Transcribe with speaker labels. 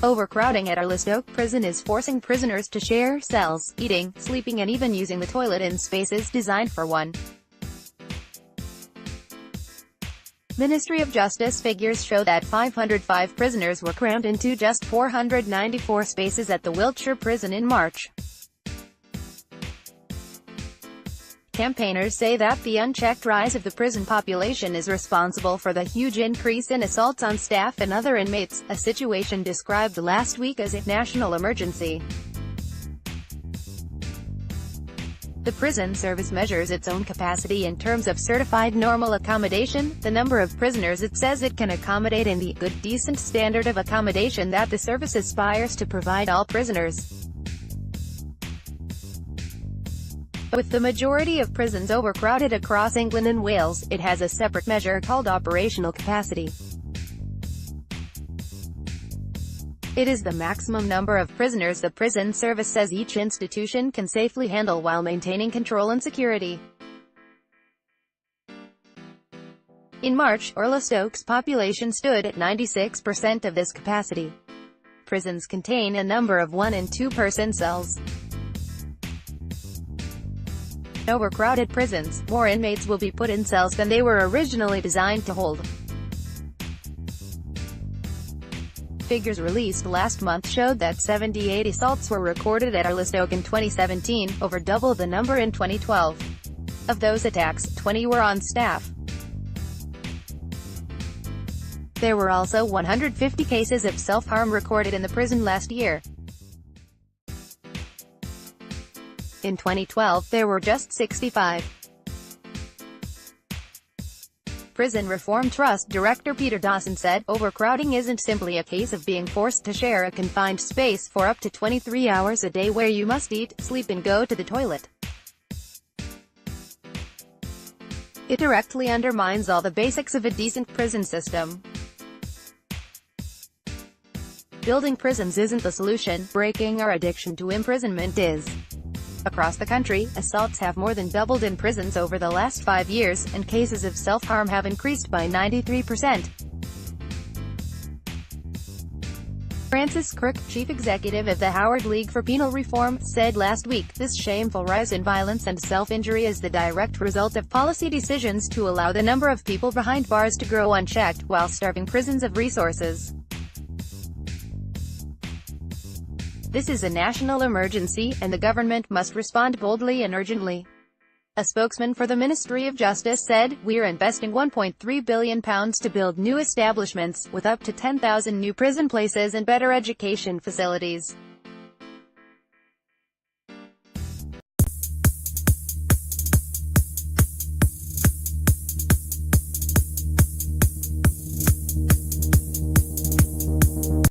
Speaker 1: Overcrowding at Erlestoke Prison is forcing prisoners to share cells, eating, sleeping and even using the toilet in spaces designed for one. Ministry of Justice figures show that 505 prisoners were crammed into just 494 spaces at the Wiltshire prison in March. Campaigners say that the unchecked rise of the prison population is responsible for the huge increase in assaults on staff and other inmates, a situation described last week as a national emergency. The prison service measures its own capacity in terms of certified normal accommodation, the number of prisoners it says it can accommodate and the good decent standard of accommodation that the service aspires to provide all prisoners. With the majority of prisons overcrowded across England and Wales, it has a separate measure called operational capacity. It is the maximum number of prisoners the prison service says each institution can safely handle while maintaining control and security. In March, Erlestoke's population stood at 96% of this capacity. Prisons contain a number of 1- and 2-person cells. In overcrowded prisons, more inmates will be put in cells than they were originally designed to hold. Figures released last month showed that 78 assaults were recorded at Erlestoke in 2017, over double the number in 2012. Of those attacks, 20 were on staff. There were also 150 cases of self-harm recorded in the prison last year. In 2012, there were just 65. Prison Reform Trust Director Peter Dawson said, "Overcrowding isn't simply a case of being forced to share a confined space for up to 23 hours a day where you must eat, sleep and go to the toilet. It directly undermines all the basics of a decent prison system. Building prisons isn't the solution, breaking our addiction to imprisonment is." Across the country, assaults have more than doubled in prisons over the last 5 years, and cases of self-harm have increased by 93%. Francis Crick, chief executive of the Howard League for Penal Reform, said last week, "This shameful rise in violence and self-injury is the direct result of policy decisions to allow the number of people behind bars to grow unchecked, while starving prisons of resources. This is a national emergency, and the government must respond boldly and urgently." A spokesman for the Ministry of Justice said, "We're investing £1.3 billion to build new establishments, with up to 10,000 new prison places and better education facilities.